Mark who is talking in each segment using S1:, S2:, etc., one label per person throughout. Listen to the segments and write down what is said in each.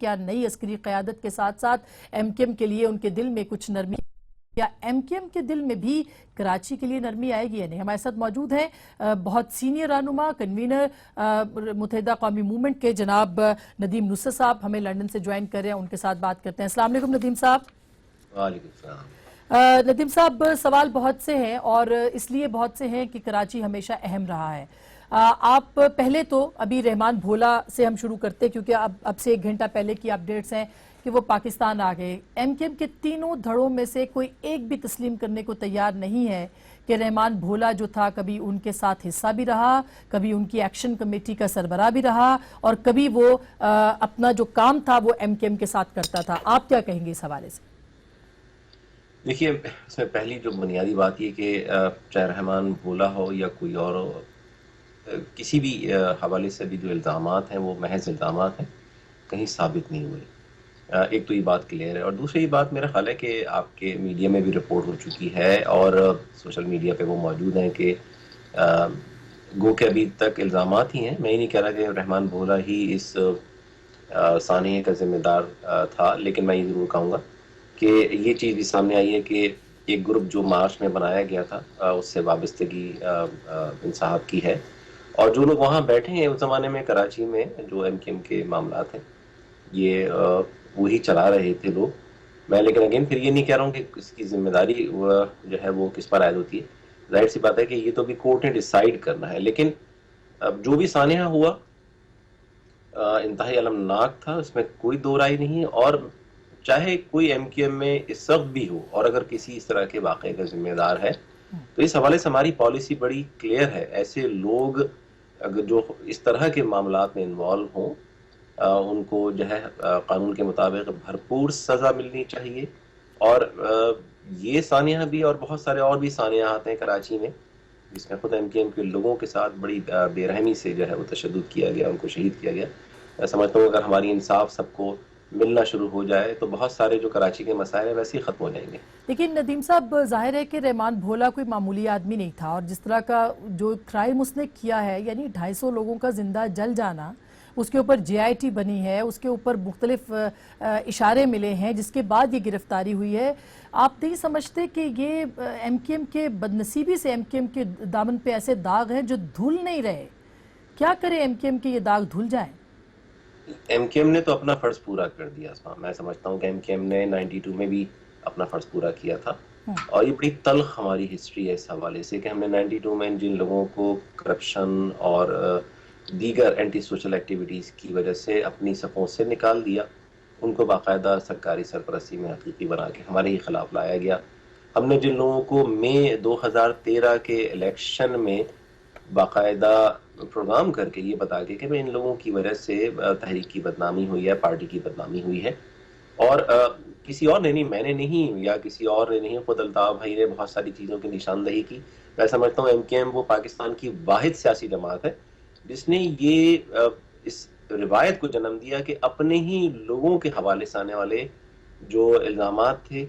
S1: کیا نئی عسکری قیادت کے ساتھ ساتھ ایم کیو ایم کے لیے ان کے دل میں کچھ نرمی، یا ایم کیو ایم کے دل میں بھی کراچی کے لیے نرمی آئے گی یا نہیں؟ ہمارے ساتھ موجود ہیں بہت سینئر رہنما کنوینر متحدہ قومی موومنٹ کے جناب ندیم نصرت صاحب ہمیں لندن سے جوائن کر رہے ہیں، ان کے ساتھ بات کرتے ہیں۔ السلام علیکم ندیم صاحب۔
S2: وعلیکم السلام۔
S1: ندیم صاحب، سوال بہت سے ہیں اور اس لیے بہت سے ہیں کہ کراچی ہمیشہ اہم رہا ہے۔ آپ پہلے تو ابھی رحمان بھولا سے ہم شروع کرتے کیونکہ اب سے 1 گھنٹہ پہلے کی اپڈیٹس ہیں کہ وہ پاکستان آ گئے۔ ایم کیو ایم کے تینوں دھڑوں میں سے کوئی ایک بھی تسلیم کرنے کو تیار نہیں ہے کہ رحمان بھولا جو تھا کبھی ان کے ساتھ حصہ بھی رہا، کبھی ان کی ایکشن کمیٹی کا سربراہ بھی رہا، اور کبھی وہ اپنا جو کام تھا وہ ایم کیو ایم کے ساتھ کرتا تھا۔ آپ کیا کہیں گے اس حوالے سے؟
S2: دیکھیے، اس میں پہلی جو بنیادی بات یہ کہ چاہے رحمان بھولا ہو یا کوئی اور ہو، کسی بھی حوالے سے بھی جو الزامات ہیں وہ محض الزامات ہیں، کہیں ثابت نہیں ہوئے۔ ایک تو یہ بات کلیئر ہے، اور دوسری بات میرا خیال ہے کہ آپ کے میڈیا میں بھی رپورٹ ہو چکی ہے اور سوشل میڈیا پہ وہ موجود ہیں کہ گو کہ ابھی تک الزامات ہی ہیں۔ میں یہ نہیں کہہ رہا کہ رحمان بھولا ہی اس سانحے کا ذمہ دار تھا، لیکن میں یہ ضرور کہوں گا کہ یہ چیز بھی سامنے آئی ہے کہ ایک گروپ جو مارچ میں بنایا گیا تھا اس سے وابستگی ان صاحب کی ہے، اور جو لوگ وہاں بیٹھے ہیں اس زمانے میں کراچی میں جو ایم کیو ایم کے معاملات ہیں یہ وہی چلا رہے تھے لوگ۔ میں لیکن اگین پھر یہ نہیں کہہ رہا ہوں کہ اس کی ذمہ داری جو ہے وہ کس پر عائد ہوتی ہے۔ ظاہر سی بات ہے کہ یہ تو بھی کورٹ نے ڈیسائیڈ کرنا ہے، لیکن جو بھی سانحہ ہوا انتہائی المناک تھا، اس میں کوئی دو رائے نہیں، اور چاہے کوئی ایم کیو ایم میں اس وقت بھی ہو اور اگر کسی اس طرح کے واقعے کا ذمہ دار ہے تو اس حوالے سے ہماری پالیسی بڑی کلیئر ہے۔ ایسے لوگ اگر جو اس طرح کے معاملات میں انوالو ہوں ان کو جو ہے قانون کے مطابق بھرپور سزا ملنی چاہیے، اور یہ سانحہ بھی اور بہت سارے اور بھی سانحات ہیں کراچی میں جس میں خود ایم کیو ایم کے لوگوں کے ساتھ بڑی بے رحمی سے جو ہے وہ تشدد کیا گیا، ان کو شہید کیا گیا۔ میں سمجھتا ہوں اگر ہماری انصاف سب کو ملنا شروع ہو جائے تو بہت سارے جو کراچی کے مسائل ہیں ویسے ہی ختم ہو جائیں گے۔
S1: لیکن ندیم صاحب، ظاہر ہے کہ رحمان بھولا کوئی معمولی آدمی نہیں تھا، اور جس طرح کا جو کرائم اس نے کیا ہے، یعنی 250 لوگوں کا زندہ جل جانا، اس کے اوپر جے آئی ٹی بنی ہے، اس کے اوپر مختلف اشارے ملے ہیں جس کے بعد یہ گرفتاری ہوئی ہے، آپ نہیں سمجھتے کہ یہ ایم کیو ایم کے بدنصیبی سے ایم کیو ایم کے دامن پہ ایسے داغ ہیں جو دھل نہیں رہے؟ کیا کرے ایم کیو ایم کے یہ داغ دھل جائیں؟
S2: ایم کیو ایم نے تو اپنا فرض پورا کر دیا۔ میں سمجھتا ہوں کہ ایم کیو ایم نے 92 میں بھی اپنا فرض پورا کیا تھا، اور یہ بڑی تلخ ہماری ہسٹری ہے اس حوالے سے کہ ہم نے 92 میں جن لوگوں کو کرپشن اور دیگر اینٹی سوشل ایکٹیویٹیز کی وجہ سے اپنی صفوں سے نکال دیا، ان کو باقاعدہ سرکاری سرپرستی میں حقیقی بنا کے ہمارے ہی خلاف لایا گیا۔ ہم نے جن لوگوں کو مئی 2013 کے الیکشن میں باقاعدہ پروگرام کر کے یہ بتا کے کہ میں ان لوگوں کی وجہ سے تحریک کی بدنامی ہوئی ہے، پارٹی کی بدنامی ہوئی ہے، اور کسی اور نے نہیں، میں نے نہیں یا کسی اور نے نہیں، خود الطاف بھائی نے بہت ساری چیزوں کی نشاندہی کی۔ میں سمجھتا ہوں ایم کیو ایم وہ پاکستان کی واحد سیاسی جماعت ہے جس نے یہ اس روایت کو جنم دیا کہ اپنے ہی لوگوں کے حوالے سے آنے والے جو الزامات تھے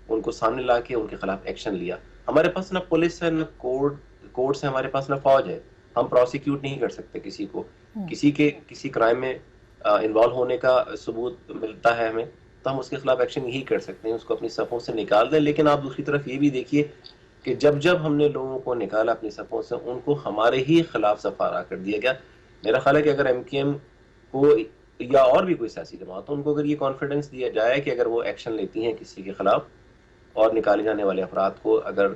S2: ان کو سامنے لا کے ان کے خلاف ایکشن لیا۔ ہمارے پاس نہ پولیس ہے، نہ کورٹس ہے، ہمارے پاس نہ فوج ہے، ہم پروسیکیوٹ نہیں کر سکتے کسی کو۔ کسی کرائم میں انوالو ہونے کا ثبوت ملتا ہے ہمیں تو ہم اس کے خلاف ایکشن یہی کر سکتے ہیں، اس کو اپنی صفوں سے نکال دیں۔ لیکن آپ دوسری طرف یہ بھی دیکھیے کہ جب ہم نے لوگوں کو نکالا اپنی صفوں سے، ان کو ہمارے ہی خلاف سفارا کر دیا گیا۔ میرا خیال ہے کہ اگر ایم کیو ایم کو یا اور بھی کوئی سیاسی جماعت ہو، ان کو اگر یہ کانفیڈنس دیا جائے کہ اگر وہ ایکشن لیتی ہیں کسی کے خلاف اور نکالے جانے والے افراد کو اگر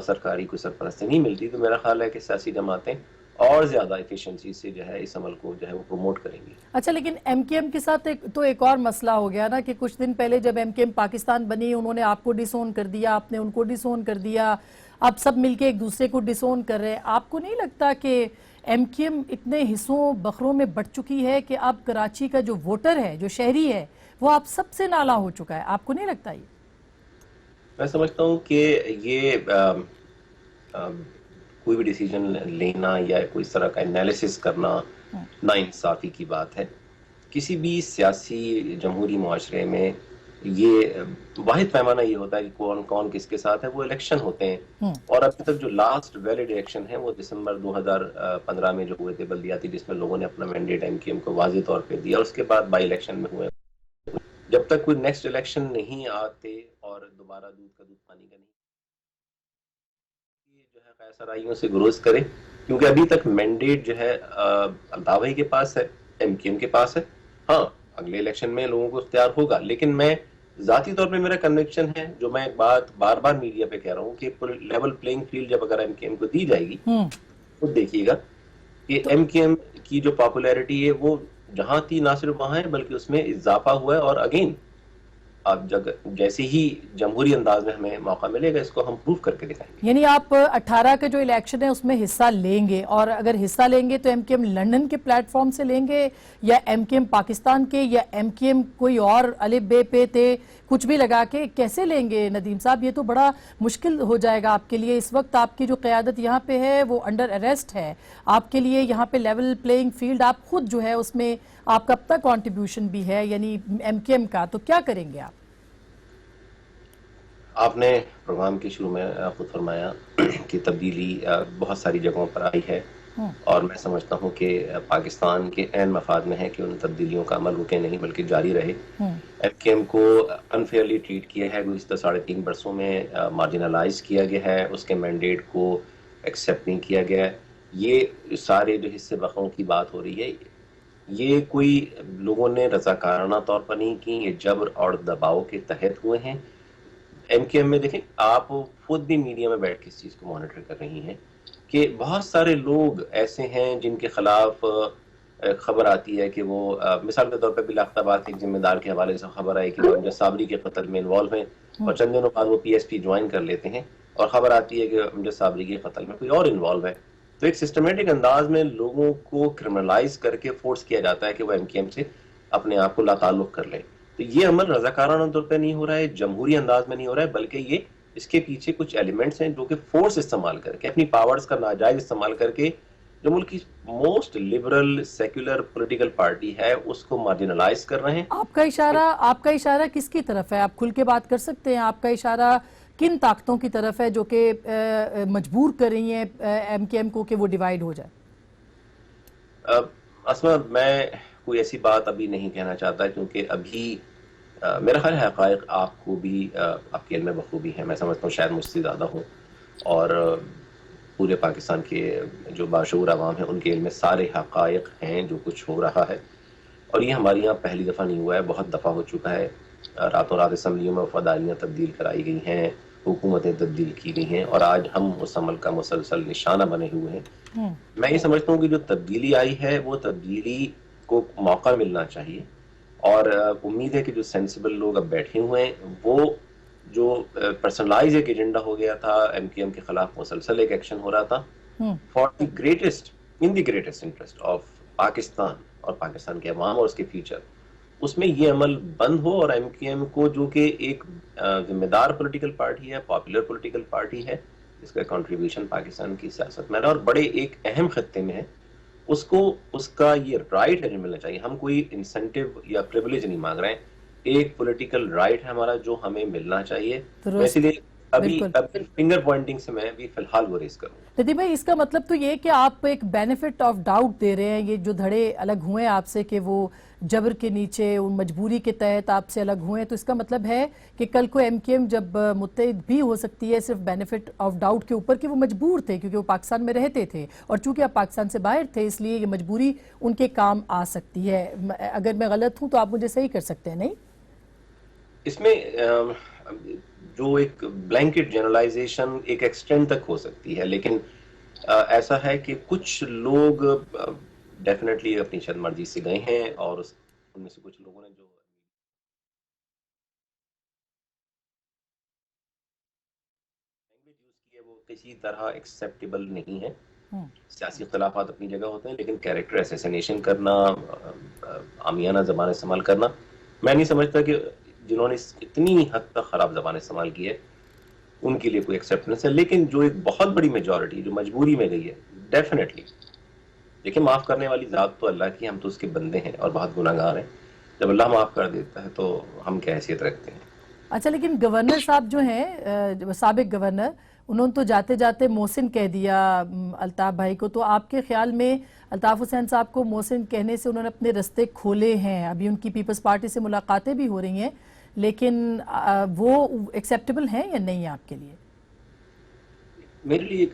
S2: سرکاری کوئی سرپرستی نہیں ملتی، تو میرا خیال ہے کہ سیاسی جماعتیں اور زیادہ ایفیشنسی سے جو ہے اس عمل کو جو ہے وہ پروموٹ کریں گی۔
S1: اچھا، لیکن ایم کیو ایم کے ساتھ ایک اور مسئلہ ہو گیا نا کہ کچھ دن پہلے جب ایم کیو ایم پاکستان بنی، انہوں نے آپ کو ڈسون کر دیا، آپ نے ان کو ڈسون کر دیا، اب سب مل کے ایک دوسرے کو ڈسون کر رہے ہیں۔ آپ کو نہیں لگتا کہ ایم کیو ایم اتنے حصوں بخروں میں بٹ چکی ہے کہ اب کراچی کا جو ووٹر ہے، جو شہری ہے، وہ آپ سب سے نالا ہو چکا ہے؟ آپ کو نہیں لگتا یہ؟
S2: میں سمجھتا ہوں کہ یہ کوئی بھی ڈیسیجن لینا یا کوئی اس طرح کا انالیسس کرنا نا انصافی کی بات ہے۔ کسی بھی سیاسی جمہوری معاشرے میں یہ واحد پیمانہ یہ ہوتا ہے کہ کون کس کے ساتھ ہے، وہ الیکشن ہوتے ہیں، اور ابھی تک جو لاسٹ ویلڈ الیکشن ہے وہ دسمبر 2015 میں جو ہوئے تھے بلدیاتی، جس میں لوگوں نے اپنا مینڈیٹ ایم کیو ایم کو واضح طور پہ دیا، اس کے بعد بائی الیکشن میں ہوئے جب تک کوئی نیکسٹ الیکشن نہیں آتے اور دوبارہ دودھ کا دودھ پانی کا نہیں، یہ جو ہے قیصرائیوں سے گروز کرے، کیونکہ ابھی تک مینڈیٹ جو ہے الطاف بھائی کے پاس ہے، ایم کیو ایم کے پاس ہے. ہاں اگلے الیکشن میں لوگوں کو اختیار ہوگا، لیکن میں ذاتی طور پہ میرا کنوکشن ہے، جو میں ایک بات بار بار میڈیا پہ کہہ رہا ہوں، کہ لیول پلینگ فیلڈ جب اگر ایم کیو ایم کو دی جائے گی تو دیکھیے گا کہ
S1: تو
S2: ایم کیو ایم کی جو پاپولیرٹی ہے وہ جہاں تھی نہ صرف وہاں ہے بلکہ اس میں اضافہ ہوا ہے. اور اگین اب جیسے ہی جمہوری انداز میں ہمیں موقع ملے گا اس کو ہم پروف کر کے دکھائیں گے.
S1: یعنی آپ 18 کا جو الیکشن ہے اس میں حصہ لیں گے، اور اگر حصہ لیں گے تو ایم کیو ایم لنڈن کے پلیٹ فارم سے لیں گے، یا ایم کیو ایم پاکستان کے، یا ایم کیو ایم کوئی اور الف بے پے تے کچھ بھی لگا کے کیسے لیں گے ندیم صاحب؟ یہ تو بڑا مشکل ہو جائے گا آپ کے لیے. اس وقت آپ کی جو قیادت یہاں پہ ہے وہ انڈر اریسٹ ہے. آپ کے لیے یہاں پہ لیول پلینگ فیلڈ آپ خود جو ہے اس میں آپ کا اپنا کنٹریبیوشن بھی ہے، یعنی ایم کیو ایم کا، تو کیا کریں گے آپ؟
S2: آپ نے پروگرام کے شروع میں خود فرمایا کہ تبدیلی بہت ساری جگہوں پر آئی ہے، اور میں سمجھتا ہوں کہ پاکستان کے عین مفاد میں ہے کہ ان تبدیلیوں کا عمل رکے نہیں بلکہ جاری رہے. ایم کیو ایم کو انفیئرلی ٹریٹ کیا ہے، گزشتہ 3.5 برسوں میں مارجنلائز کیا گیا ہے، اس کے مینڈیٹ کو ایکسیپٹ نہیں کیا گیا ہے. یہ سارے جو حصے بخوں کی بات ہو رہی ہے، یہ کوئی لوگوں نے رضاکارانہ طور پر نہیں کی، یہ جبر اور دباؤ کے تحت ہوئے ہیں. ایم کیو ایم میں دیکھیں، آپ خود بھی میڈیا میں بیٹھ کے اس چیز کو مانیٹر کر رہی ہیں کہ بہت سارے لوگ ایسے ہیں جن کے خلاف خبر آتی ہے کہ وہ مثال کے طور پہ بلاخبار کے ایک ذمہ دار کے حوالے سے خبر آئی کہ وہ امجد صابری کے قتل میں انوالو ہیں، اور چند دنوں بعد وہ پی ایس پی جوائن کر لیتے ہیں اور خبر آتی ہے کہ امجد صابری کے قتل میں کوئی اور انوالو ہے. تو ایک سسٹمیٹک انداز میں لوگوں کو کرمنلائز کر کے فورس کیا جاتا ہے کہ وہ ایم کیو ایم سے اپنے آپ کو لا تعلق کر لیں. تو یہ عمل رضاکارانہ طور پہ نہیں ہو رہا ہے، جمہوری انداز میں نہیں ہو رہا ہے، بلکہ یہ اس کے پیچھے کچھ ایلیمنٹس ہیں جو کہ فورس استعمال کر کے، اپنی پاورز کا ناجائز استعمال کر کے، جو ملک کی most liberal secular political party ہے اس کو مارجنلائز کر رہے ہیں.
S1: آپ کا اشارہ کس کی طرف ہے؟ آپ کھل کے بات کر سکتے ہیں. آپ کا اشارہ کن طاقتوں کی طرف ہے جو کہ مجبور کر رہی ہیں ایم کیو ایم کو کہ وہ ڈیوائیڈ ہو جائے؟
S2: اسما، میں کوئی ایسی بات ابھی نہیں کہنا چاہتا کیونکہ ابھی میرا خیال ہے حقائق آپ کو بھی آپ کے علم میں بخوبی ہیں، میں سمجھتا ہوں شاید مجھ سے زیادہ ہوں، اور پورے پاکستان کے جو باشعور عوام ہیں ان کے علم میں سارے حقائق ہیں جو کچھ ہو رہا ہے. اور یہ ہمارے یہاں پہلی دفعہ نہیں ہوا ہے، بہت دفعہ ہو چکا ہے. راتوں رات اسمبلیوں میں وفاداریاں تبدیل کرائی گئی ہیں، حکومتیں تبدیل کی گئی ہیں، اور آج ہم اس عمل کا مسلسل نشانہ بنے ہوئے ہیں. میں یہ سمجھتا ہوں کہ جو تبدیلی آئی ہے وہ تبدیلی کو موقع ملنا چاہیے، اور امید ہے کہ جو سینسیبل لوگ اب بیٹھے ہوئے ہیں وہ جو پرسنلائز ایک ایجنڈا ہو گیا تھا، ایم کیو ایم کے خلاف مسلسل ایک ایکشن ہو رہا تھا for the greatest interest of Pakistan اور پاکستان کے عوام اور اس کے فیوچر، اس میں یہ عمل بند ہو. اور ایم کیو ایم کو جو کہ ایک ذمہ دار پولیٹیکل پارٹی ہے، پاپولر پولیٹیکل پارٹی ہے، جس کا کنٹریبیوشن پاکستان کی سیاست میں اور بڑے ایک اہم خطے میں ہے، اس کو اس کا یہ رائٹ ہے جو ملنا چاہیے. ہم کوئی انسینٹیو یا پریولیج نہیں مانگ رہے ہیں، ایک پولیٹیکل رائٹ ہے ہمارا جو ہمیں ملنا چاہیے. میں اسی لیے ابھی فنگر پوائنٹنگ سے میں بھی فی الحال وہ ریز کروں.
S1: ندیم بھائی، اس کا مطلب تو یہ کہ آپ ایک بینیفٹ آف ڈاؤٹ دے رہے ہیں، یہ جو دھڑے الگ ہوئے ہیں آپ سے کہ وہ جبر کے نیچے ان مجبوری کے تحت آپ سے الگ ہوئے ہیں، تو اس کا مطلب ہے کہ کل کو ایم کیو ایم جب متحد بھی ہو سکتی ہے صرف بینیفٹ آف ڈاؤٹ کے اوپر کہ وہ مجبور تھے کیونکہ وہ پاکستان میں رہتے تھے، اور چونکہ آپ پاکستان سے باہر تھے اس لیے یہ مجبوری ان کے کام آ سکتی ہے. اگر میں غلط ہوں تو آپ مجھے صحیح کر سکتے ہیں. نہیں،
S2: اس میں جو ایک بلینکٹ جنرلائزیشن ایک ایکسٹینٹ تک ہو سکتی ہے، لیکن ایسا ہے کہ کچھ لوگ ڈیفینیٹلی اپنی شد مرضی سے گئے ہیں، اور ان میں سے کچھ لوگوں نے جو لینگویج یوز کی ہے وہ کسی طرح ایکسیپٹیبل نہیں ہے. سیاسی اختلافات اپنی جگہ ہوتے ہیں، لیکن کیریکٹر اسیسینیشن کرنا، عامیانہ زبان استعمال کرنا، میں نہیں سمجھتا کہ جنہوں نے اتنی حد تک خراب زبان استعمال کی ہے ان کے لیے کوئی ایکسیپٹنس ہے. لیکن جو ایک بہت بڑی میجورٹی جو مجبوری میں گئی ہے، ڈیفینیٹلی دیکھیں، معاف کرنے والی ذات تو اللہ کی، ہم تو اس کے بندے ہیں اور بہت گناہ گار ہیں. جب اللہ معاف کر دیتا ہے تو ہم کیا حیثیت رکھتے ہیں.
S1: اچھا، لیکن گورنر صاحب جو ہیں سابق گورنر، انہوں نے تو جاتے جاتے محسن کہہ دیا الطاف بھائی کو. تو آپ کے خیال میں الطاف حسین صاحب کو محسن کہنے سے انہوں نے اپنے رستے کھولے ہیں؟ ابھی ان کی پیپلز پارٹی سے ملاقاتیں بھی ہو رہی ہیں، لیکن وہ ایکسیپٹیبل ہیں یا نہیں آپ کے لیے؟
S2: میرے لیے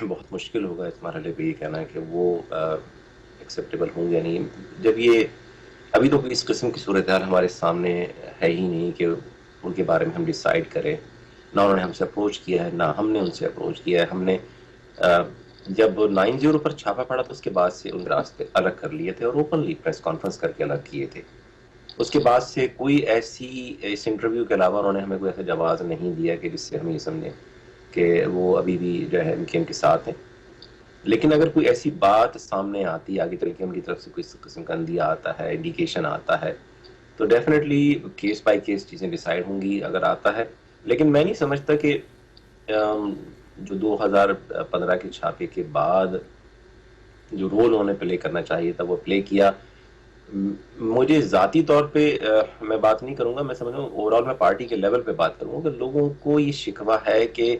S2: بہت مشکل ہوگا اس مرحلے پہ یہ کہنا کہ وہ ایکسیپٹیبل ہوں یا نہیں، جب یہ ابھی تو اس قسم کی صورتحال ہمارے سامنے ہے ہی نہیں کہ ان کے بارے میں ہم ڈیسائیڈ کریں. نہ انہوں نے ہم سے اپروچ کیا ہے، نہ ہم نے ان سے اپروچ کیا ہے. ہم نے جب 9-0 پر چھاپا پڑا تو اس کے بعد سے ان راستے الگ کر لیے تھے اور اوپنلی پریس کانفرنس کر کے الگ کیے تھے. اس کے بعد سے کوئی ایسی اس انٹرویو کے علاوہ انہوں نے ہمیں کوئی ایسا جواز نہیں دیا کہ جس سے ہم یہ سمجھیں کہ وہ ابھی بھی جو ہے ان کے ساتھ ہیں. لیکن اگر کوئی ایسی بات سامنے آتی ہے آگے چل کے ان کی طرف سے کوئی قسم کا اندیا آتا ہے، انڈیکیشن آتا ہے، تو ڈیفینیٹلی کیس بائی کیس چیزیں ڈیسائیڈ ہوں گی اگر آتا ہے. لیکن میں نہیں سمجھتا کہ جو 2015 کے چھاپے کے بعد جو رول انہوں نے پلے کرنا چاہیے تھا وہ پلے کیا. مجھے ذاتی طور پہ میں بات نہیں کروں گا، میں سمجھ رہا ہوں اوور آل میں پارٹی کے لیول پہ بات کروں گا کہ لوگوں کو یہ شکوہ ہے کہ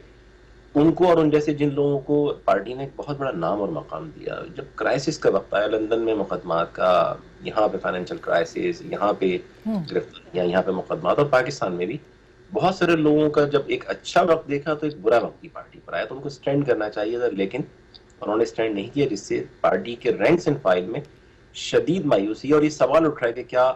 S2: ان کو اور ان جیسے جن لوگوں کو پارٹی نے ایک بہت بڑا نام اور مقام دیا، جب کرائسس کا وقت آیا، لندن میں مقدمات کا، یہاں پہ فائنینشیل کرائسس، یہاں پہ گرفتاریاں، یہاں پہ مقدمات، اور پاکستان میں بھی بہت سارے لوگوں کا جب ایک اچھا وقت دیکھا تو ایک برا وقت بھی پارٹی پر آیا، تو ان کو سٹینڈ کرنا چاہیے تھا، لیکن انہوں نے سٹینڈ نہیں کیا، جس سے پارٹی کے رینکس اینڈ فائل میں شدید مایوسی. اور یہ سوال اٹھ رہا ہے کہ کیا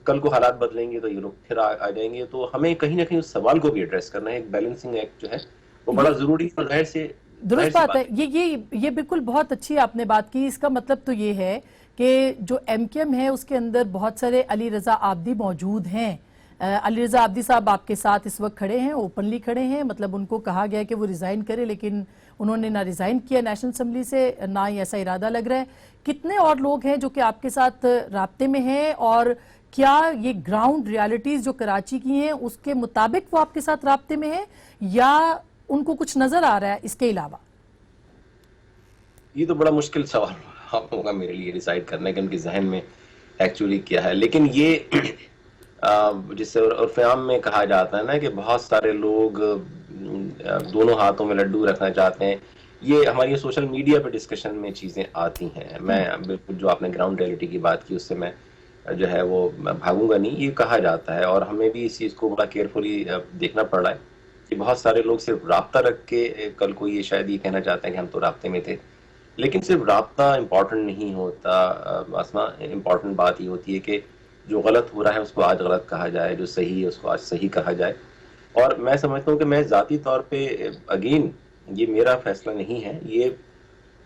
S2: کل کو حالات بدلیں گے تو یہ لوگ پھر آ جائیں گے. تو ہمیں کہیں نہ کہیں اس سوال کو بھی ایڈریس کرنا ہے. ایک بیلنسنگ ایکٹ جو ہے وہ بڑا ضروری ہے. ظاہر سے
S1: درست بات ہے. یہ بالکل بہت اچھی آپ نے بات کی. اس کا مطلب تو یہ ہے کہ جو ایم کیو ایم ہے اس کے اندر بہت سارے علی رضا عابدی موجود ہیں. علی رضا عابدی صاحب آپ کے ساتھ اس وقت کھڑے ہیں، اوپنلی کھڑے ہیں. مطلب ان کو کہا گیا کہ وہ ریزائن کرے، لیکن انہوں نے نہ ریزائن کیا نیشنل اسمبلی سے، نہ ہی ایسا ارادہ لگ رہا ہے. کتنے اور لوگ ہیں جو کہ آپ کے ساتھ رابطے میں ہیں، اور کیا یہ گراؤنڈ ریالٹیز جو کراچی کی ہیں اس کے مطابق وہ آپ کے ساتھ رابطے میں ہیں، یا ان کو کچھ نظر آ رہا ہے اس کے علاوہ؟
S2: یہ تو بڑا مشکل سوال ہوگا میرے لیے ڈیسائیڈ کرنا کہ ان کے ذہن میں ایکچولی کیا ہے. لیکن یہ جس سے عرف عام میں کہا جاتا ہے نا کہ بہت سارے لوگ دونوں ہاتھوں میں لڈو رکھنا چاہتے ہیں. یہ ہماری سوشل میڈیا پہ ڈسکشن میں چیزیں آتی ہیں. میں بالکل جو آپ نے گراؤنڈ ریئلٹی کی بات کی اس سے میں جو ہے وہ بھاگوں گا نہیں. یہ کہا جاتا ہے اور ہمیں بھی اس چیز کو بڑا کیئرفلی دیکھنا پڑ رہا ہے کہ بہت سارے لوگ صرف رابطہ رکھ کے کل کو یہ شاید یہ کہنا چاہتے ہیں کہ ہم تو رابطے میں تھے. لیکن صرف رابطہ امپورٹنٹ نہیں ہوتا اسما. امپورٹنٹ بات یہ ہوتی ہے کہ جو غلط ہو رہا ہے اس کو آج غلط کہا جائے، جو صحیح ہے اس کو آج صحیح کہا جائے. اور میں سمجھتا ہوں کہ میں ذاتی طور پہ اگین یہ میرا فیصلہ نہیں ہے، یہ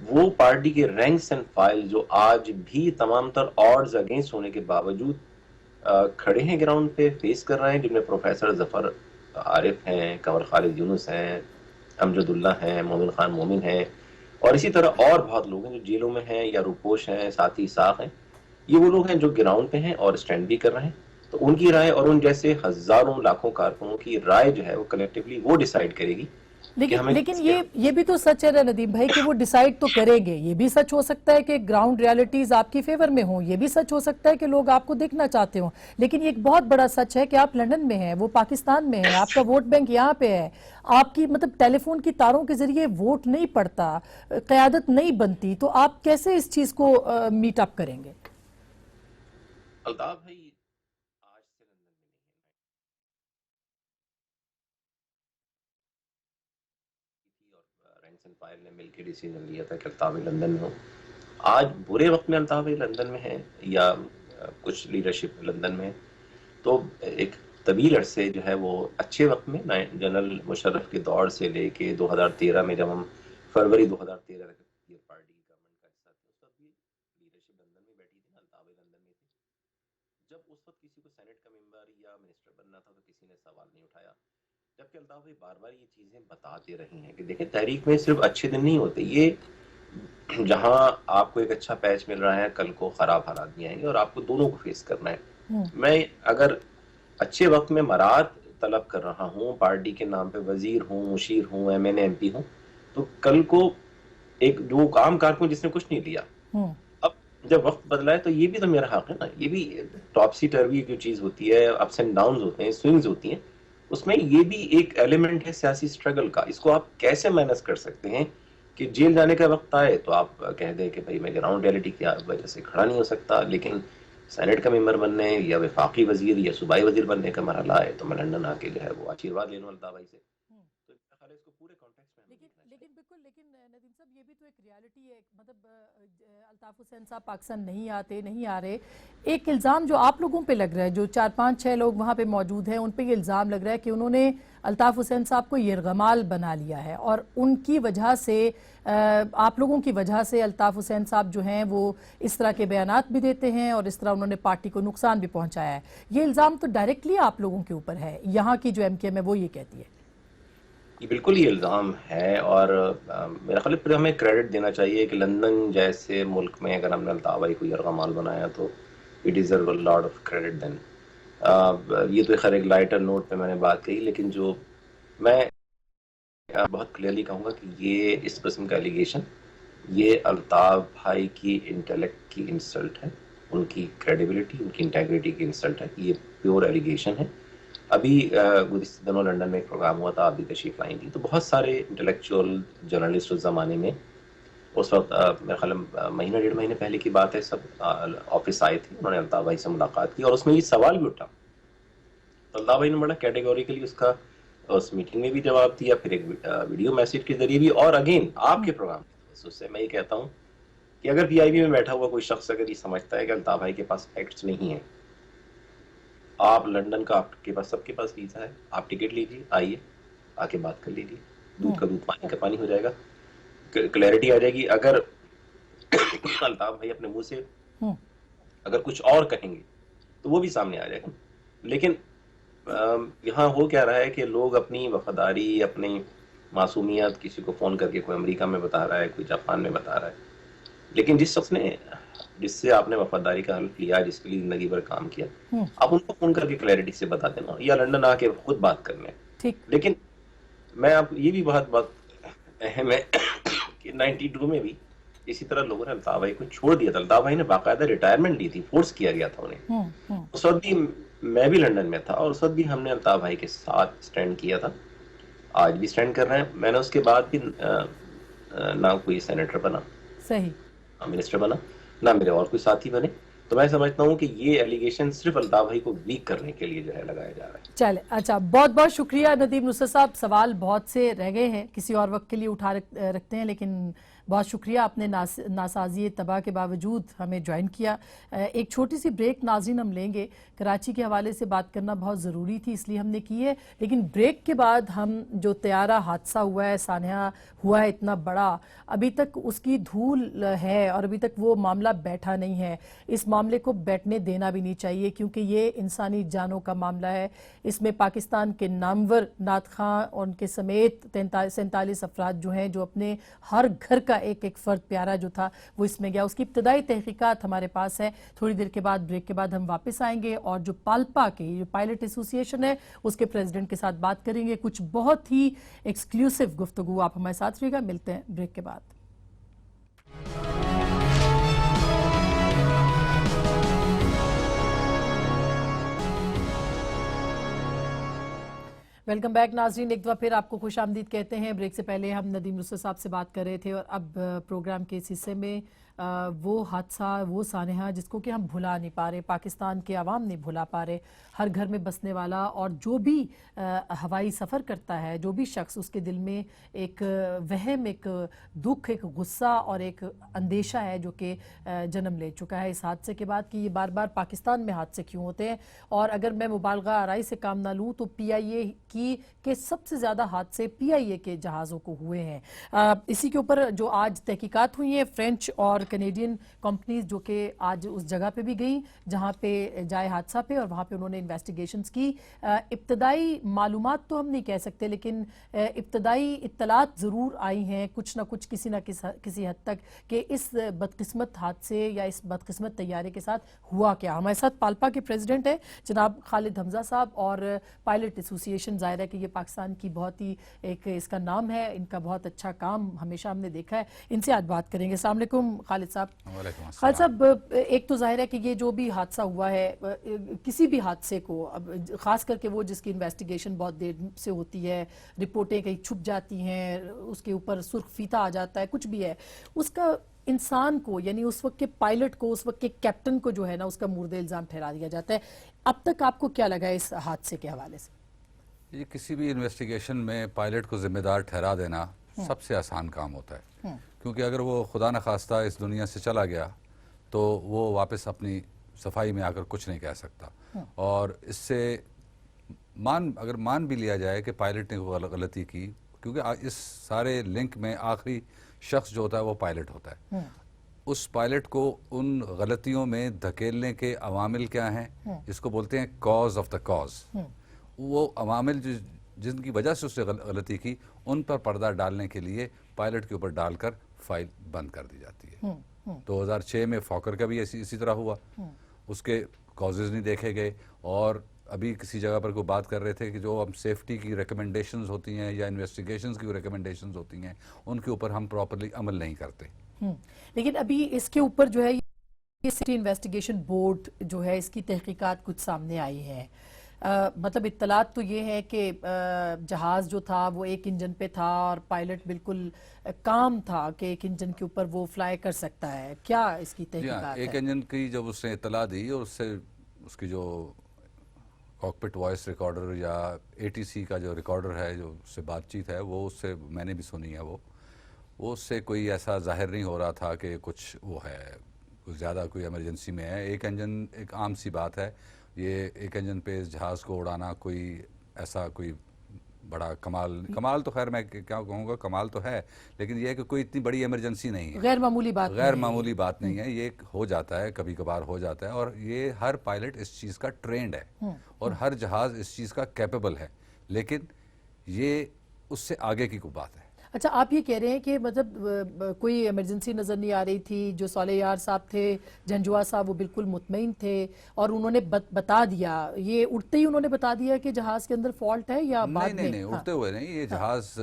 S2: وہ پارٹی کے رینکس اینڈ فائل جو آج بھی تمام تر آڈز اگینسٹ ہونے کے باوجود کھڑے ہیں گراؤنڈ پہ، فیس کر رہے ہیں، جن میں پروفیسر ظفر عارف ہیں، کنور خالد یونس ہیں، امجد اللہ ہیں، مومن خان مومن ہیں، اور اسی طرح اور بہت لوگ ہیں جو جیلوں میں ہیں یا روپوش ہیں، ساتھی اسحاق ہیں. یہ وہ لوگ ہیں جو گراؤنڈ پہ ہیں اور سٹینڈ بھی کر رہے ہیں. تو ان کی رائے اور ان جیسے ہزاروں لاکھوں کارکنوں کی رائے جو ہے وہ کلیکٹیولی وہ ڈیسائیڈ کرے گی کہ ہمیں.
S1: لیکن یہ بھی تو سچ ہے ندیم بھائی کہ وہ ڈیسائیڈ تو کریں گے. یہ بھی سچ ہو سکتا ہے کہ گراؤنڈ ریالٹیز آپ کی فیور میں ہوں، یہ بھی سچ ہو سکتا ہے کہ لوگ آپ کو دیکھنا چاہتے ہوں. لیکن یہ ایک بہت بڑا سچ ہے کہ آپ لندن میں ہیں، وہ پاکستان میں ہیں، آپ کا ووٹ بینک یہاں پہ ہے. آپ کی مطلب ٹیلی فون کی تاروں کے ذریعے ووٹ نہیں پڑتا، قیادت نہیں بنتی. تو آپ کیسے اس چیز کو میٹ اپ کریں گے؟
S2: الطاف بھائی آج سے لندن میں نہیں تھی اور رینکس اینڈ فائل نے مل کے ڈیسیجن لیا تھا کہ الطاف بھائی لندن میں ہو. آج برے وقت میں الطاف بھائی لندن میں ہیں یا کچھ لیڈرشپ لندن میں ہے، تو ایک طویل عرصے جو ہے وہ اچھے وقت میں جنرل مشرف کے دور سے لے کے 2013 میں جب ہم فروری 2013 تک پارٹی گورنمنٹ کا حصہ تھے، اس وقت بھی لیڈرشپ لندن میں بیٹھی تھی نا، الطاف بھائی لندن میں تھے. جب اس وقت کسی کو سینٹ کا ممبر یا منسٹر بننا تھا تو کسی نے سوال نہیں اٹھایا، جبکہ الطاف بھائی بار بار یہ چیزیں بتاتے رہی ہیں کہ دیکھیں تحریک میں صرف اچھے دن نہیں ہوتے. یہ جہاں آپ کو ایک اچھا پیچ مل رہا ہے، کل کو خراب حالات بھی آئیں گے اور آپ کو دونوں کو فیس کرنا ہے. میں اگر اچھے وقت میں مراد طلب کر رہا ہوں، پارٹی کے نام پہ وزیر ہوں، مشیر ہوں، ایم این اے، ایم پی ہوں، تو کل کو ایک جو کام کارکن جس نے کچھ نہیں لیا، اب جب وقت بدلا ہے تو یہ بھی تو میرا حق ہے نا. یہ بھی ٹاپسی ٹروی جو چیز ہوتی ہے، اپس اینڈ ڈاؤنز ہوتے ہیں، سوئنگز ہوتی ہیں. اس میں یہ بھی ایک ایلیمنٹ ہے سیاسی سٹرگل کا. اس کو آپ کیسے مینج کر سکتے ہیں کہ جیل جانے کا وقت آئے تو آپ کہہ دیں کہ بھائی میں گراؤنڈ ریئلٹی کی وجہ سے کھڑا نہیں ہو سکتا، لیکن سینٹ کا ممبر بننے یا وفاقی وزیر یا صوبائی وزیر بننے کا مرحلہ آئے تو میں لندن آ کے جو ہے وہ آشیرواد لے لوں الطاف بھائی سے. تو میرا خیال ہے اس کو پورے کانٹیکسٹ میں ہمیں دیکھنا چاہیے.
S1: لیکن بالکل، لیکن ندیم صاحب یہ بھی تو ایک ریالٹی ہے. مطلب الطاف حسین صاحب پاکستان نہیں آ رہے. ایک الزام جو آپ لوگوں پہ لگ رہا ہے، جو 4-5-6 لوگ وہاں پہ موجود ہیں، ان پہ یہ الزام لگ رہا ہے کہ انہوں نے الطاف حسین صاحب کو یرغمال بنا لیا ہے، اور ان کی وجہ سے آپ لوگوں کی وجہ سے الطاف حسین صاحب جو ہیں وہ اس طرح کے بیانات بھی دیتے ہیں اور اس طرح انہوں نے پارٹی کو نقصان بھی پہنچایا ہے. یہ الزام تو ڈائریکٹلی آپ لوگوں کے اوپر ہے. یہاں کی جو MKM ہے وہ یہ کہتی ہے.
S2: یہ بالکل یہ الزام ہے، اور میرا خیال ہے پھر ہمیں کریڈٹ دینا چاہیے کہ لندن جیسے ملک میں اگر ہم نے الطاف بھائی کو یرغمال بنایا تو it deserve a lot of credit دین. یہ تو خیر ایک لائٹر نوٹ پہ میں نے بات کہی، لیکن جو میں بہت کلیئرلی کہوں گا کہ یہ اس قسم کا ایلیگیشن یہ الطاف بھائی کی انٹیلیکٹ کی انسلٹ ہے، ان کی کریڈیبلٹی، ان کی انٹیگریٹی کی انسلٹ ہے. یہ پیور ایلیگیشن ہے. ابھی گزشتہ دنوں لنڈن میں ایک پروگرام ہوا تھا، آپ بھی تشریف لائی تھی، تو بہت سارے انٹلیکچوئل جرنلسٹ اس زمانے میں، اس وقت میرا خیال مہینہ 1.5 مہینے پہلے کی بات ہے، سب آفس آئے تھے، انہوں نے الطاف بھائی سے ملاقات کی اور اس میں یہ سوال بھی اٹھا. الطاف بھائی نے بڑا کیٹیگوریکلی اس کا اس میٹنگ میں بھی جواب دیا، پھر ایک ویڈیو میسج کے ذریعے بھی، اور اگین آپ کے پروگرام اس سے میں یہ کہتا ہوں کہ اگر PIB میں بیٹھا ہوا کوئی شخص اگر یہ سمجھتا ہے کہ الطاف بھائی کے پاس فیکٹس نہیں ہیں، آپ لندن کا آپ کے پاس سب کے پاس ویزا ہے، آپ ٹکٹ لیجیے، آئیے، آ کے بات کر لیجیے، دودھ کا دودھ پانی کا پانی ہو جائے گا، کلیئرٹی آ جائے گی. اگر الطاف بھائی اپنے منہ سے اگر کچھ اور کہیں گے تو وہ بھی سامنے آ جائے گا. لیکن یہاں ہو کیا رہا ہے کہ لوگ اپنی وفاداری، اپنی معصومیت کسی کو فون کر کے کوئی امریکہ میں بتا رہا ہے، کوئی جاپان میں بتا رہا ہے، لیکن جس شخص نے جس سے آپ نے وفاداری کا حلف لیا، جس کے لیے زندگی بھر کام کیا، آپ ان کو فون کر کے کلیئرٹی سے بتا دینا، یا لندن آ کے خود بات کر لیں.
S1: ٹھیک.
S2: لیکن میں آپ یہ بھی بہت اہم ہے کہ 92 میں بھی اسی طرح لوگوں نے الطاف بھائی کو چھوڑ دیا تھا. الطاف بھائی نے باقاعدہ ریٹائرمنٹ لی تھی، فورس کیا گیا تھا انہیں. اس وقت بھی میں بھی لندن میں تھا اور اس وقت بھی ہم نے الطاف بھائی کے ساتھ سٹینڈ کیا تھا، آج بھی سٹینڈ کر رہے ہیں. میں نے اس کے بعد بھی نہ کوئی سینیٹر بنا،
S1: صحیح
S2: منسٹر بنا، نہ میرے اور کوئی ساتھی بنے. تو میں سمجھتا ہوں کہ یہ ایلیگیشن صرف الطاف بھائی کو ویک کرنے کے لیے جو ہے لگایا جا رہا ہے.
S1: چلے اچھا، بہت بہت شکریہ ندیم نصرت صاحب. سوال بہت سے رہ گئے ہیں، کسی اور وقت کے لیے اٹھا رکھتے ہیں، لیکن بہت شکریہ آپ نے ناسازی تباہ کے باوجود ہمیں جوائن کیا. ایک چھوٹی سی بریک ناظرین ہم لیں گے. کراچی کے حوالے سے بات کرنا بہت ضروری تھی، اس لیے ہم نے کی ہے، لیکن بریک کے بعد ہم جو طیارہ حادثہ ہوا ہے، سانحہ ہوا ہے اتنا بڑا، ابھی تک اس کی دھول ہے اور ابھی تک وہ معاملہ بیٹھا نہیں ہے. اس معاملے کو بیٹھنے دینا بھی نہیں چاہیے کیونکہ یہ انسانی جانوں کا معاملہ ہے. اس میں پاکستان کے نامور نعت خواں اور ان کے سمیت 47 افراد جو ہیں، جو اپنے ہر گھر کا ایک ایک فرد پیارا جو تھا وہ اس میں گیا. اس کی ابتدائی تحقیقات ہمارے پاس ہے. تھوڑی دیر کے بعد بریک کے بعد ہم واپس آئیں گے اور جو پالپا کے جو پائلٹ ایسوسی ایشن ہے اس کے پریزیڈنٹ کے ساتھ بات کریں گے. کچھ بہت ہی ایکسکلوسیو گفتگو. آپ ہمارے ساتھ رہیے گا. ملتے ہیں بریک کے بعد. ویلکم بیک ناظرین، ایک دفعہ پھر آپ کو خوش آمدید کہتے ہیں. بریک سے پہلے ہم ندیم نصرت صاحب سے بات کر رہے تھے اور اب پروگرام کے اس حصے میں وہ حادثہ، وہ سانحہ جس کو کہ ہم بھلا نہیں پا رہے، پاکستان کے عوام نہیں بھلا پا رہے. ہر گھر میں بسنے والا اور جو بھی ہوائی سفر کرتا ہے، جو بھی شخص، اس کے دل میں ایک وہم، ایک دکھ، ایک غصہ اور ایک اندیشہ ہے جو کہ جنم لے چکا ہے اس حادثے کے بعد کہ یہ بار بار پاکستان میں حادثے کیوں ہوتے ہیں. اور اگر میں مبالغہ آرائی سے کام نہ لوں تو PIA کے سب سے زیادہ حادثے PIA کے جہازوں کو ہوئے ہیں. اسی کے اوپر جو آج تحقیقات ہوئی ہیں، فرینچ اور کینیڈین کمپنیز جو کہ آج اس جگہ پہ بھی گئیں جہاں پہ جائے حادثہ پہ، اور وہاں پہ انہوں نے انویسٹیگیشنز کی. ابتدائی معلومات تو ہم نہیں کہہ سکتے، لیکن ابتدائی اطلاعات ضرور آئی ہیں کچھ نہ کچھ، کسی نہ کسی حد تک، کہ اس بدقسمت حادثے یا اس بدقسمت طیارے کے ساتھ ہوا کیا. ہمارے ساتھ پالپا کے پریزیڈنٹ ہیں جناب خالد حمزہ صاحب، اور پائلٹ ایسوسی ایشن، ظاہر ہے کہ یہ پاکستان کی بہت ہی ایک اس کا نام ہے، ان کا بہت اچھا کام ہمیشہ ہم نے دیکھا ہے. ان سے آج بات کریں گے. السلام علیکم خالد خالد صاحب.
S3: وعلیکم السلام.
S1: خالد صاحب, ایک تو ظاہر ہے کہ یہ جو بھی حادثہ ہوا ہے, کسی بھی حادثے کو, اب خاص کر کے وہ جس کی انویسٹیگیشن بہت دیر سے ہوتی ہے, رپورٹیں کہیں چھپ جاتی ہیں, اس کے اوپر سرخ فیتہ آ جاتا ہے, کچھ بھی ہے, اس کا انسان کو, یعنی اس وقت کے پائلٹ کو, اس وقت کے کیپٹن کو جو ہے نا, اس کا مورد الزام ٹھہرا دیا جاتا ہے. اب تک آپ کو کیا لگا اس حادثے کے حوالے سے؟
S3: یہ کسی بھی انویسٹیگیشن میں پائلٹ کو ذمہ دار ٹھہرا دینا سب سے آسان کام ہوتا ہے, کیونکہ اگر وہ خدا نخواستہ اس دنیا سے چلا گیا تو وہ واپس اپنی صفائی میں آ کر کچھ نہیں کہہ سکتا. اور اس سے اگر مان بھی لیا جائے کہ پائلٹ نے غلطی کی, کیونکہ اس سارے لنک میں آخری شخص جو ہوتا ہے وہ پائلٹ ہوتا ہے, اس پائلٹ کو ان غلطیوں میں دھکیلنے کے عوامل کیا ہیں, جس کو بولتے ہیں کاز آف دا کاز, وہ عوامل جن کی وجہ سے اس نے غلطی کی, ان پر پردہ ڈالنے کے لیے پائلٹ کے اوپر ڈال کر فائل بند کر دی جاتی ہے. 2006 میں فاکر کا بھی اسی طرح ہوا, اس کے کازز نہیں دیکھے گئے, اور ابھی کسی جگہ پر کوئی بات کر رہے تھے کہ جو ہم سیفٹی کی ریکمنڈیشنز ہوتی ہیں یا انویسٹیگیشنز کی ریکمنڈیشنز ہوتی ہیں, ان کے اوپر ہم پراپرلی عمل نہیں کرتے.
S1: لیکن ابھی اس کے اوپر جو ہے یہ سیفٹی انویسٹیگیشن بورڈ جو ہے, اس کی تحقیقات کچھ سامنے آئی ہیں. مطلب اطلاعات تو یہ ہے کہ جہاز جو تھا وہ ایک انجن پہ تھا, اور پائلٹ بالکل کام تھا کہ ایک انجن کے اوپر وہ فلائی کر سکتا ہے. کیا اس کی تحقیقات ہے؟
S3: ایک انجن کی جب اس نے اطلاع دی, اور اس کی جو کاکپٹ وائس ریکارڈر یا ATC کا جو ریکارڈر ہے, جو اس سے بات چیت ہے, وہ اس سے میں نے بھی سنی ہے, وہ اس سے کوئی ایسا ظاہر نہیں ہو رہا تھا کہ کچھ وہ ہے, کچھ زیادہ کوئی ایمرجنسی میں ہے. ایک انجن ایک عام سی بات ہے, یہ ایک انجن پہ اس جہاز کو اڑانا کوئی ایسا کوئی بڑا کمال تو خیر میں کیا کہوں گا, کمال تو ہے, لیکن یہ ہے کہ کوئی اتنی بڑی ایمرجنسی نہیں ہے, غیر معمولی بات نہیں ہے. یہ ہو جاتا ہے, کبھی کبھار ہو جاتا ہے, اور یہ ہر پائلٹ اس چیز کا ٹرینڈ ہے, اور ہر جہاز اس چیز کا کیپیبل ہے, لیکن یہ اس سے آگے کی کوئی بات ہے.
S1: اچھا, آپ یہ کہہ رہے ہیں کہ مطلب کوئی ایمرجنسی نظر نہیں آ رہی تھی. جو صالح یار صاحب تھے, جھنجھوا صاحب, وہ بالکل مطمئن تھے, اور انہوں نے بتا دیا, یہ اڑتے ہی انہوں نے بتا دیا کہ جہاز کے اندر فالٹ ہے, یا بعد میں؟
S3: نہیں, اڑتے ہوئے نہیں. یہ جہاز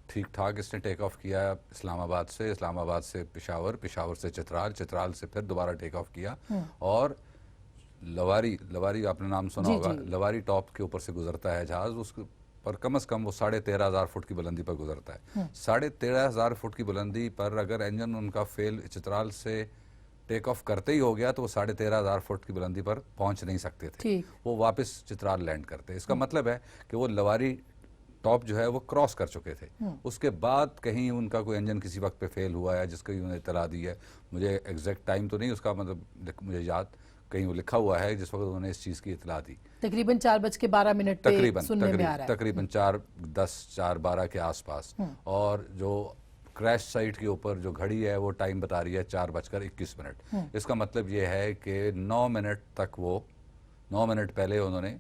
S3: ٹھیک ٹھاک اس نے ٹیک آف کیا اسلام آباد سے پشاور سے چترال سے پھر دوبارہ ٹیک آف کیا, اور لواری آپ نے نام سنا ہوگا, لواری ٹاپ کے اوپر سے گزرتا ہے جہاز, اس پر کم از کم وہ 13,500 فٹ کی بلندی پر گزرتا ہے. 13,500 فٹ کی بلندی پر اگر انجن ان کا فیل چترال سے ٹیک آف کرتے ہی ہو گیا تو وہ 13,500 فٹ کی بلندی پر پہنچ نہیں سکتے تھے, وہ واپس چترال لینڈ کرتے. اس کا مطلب ہے کہ وہ لواری ٹاپ جو ہے وہ کراس کر چکے تھے. اس کے بعد کہیں ان کا کوئی انجن کسی وقت پہ فیل ہوا ہے جس کی انہوں نے اطلاع دی ہے, مجھے ایگزیکٹ ٹائم تو نہیں اس کا, مطلب مجھے یاد کہیں وہ لکھا ہوا ہے جس وقت انہوں نے اس چیز کی اطلاع دی.
S1: تقریباً 4:12 پہ سننے میں آ رہا ہے,
S3: تقریباً 4:10 4:12 کے آس پاس. اور جو کریش سائٹ کے اوپر جو گھڑی ہے وہ ٹائم بتا رہی ہے 4:21. اس کا مطلب یہ ہے کہ 9 منٹ پہلے انہوں نے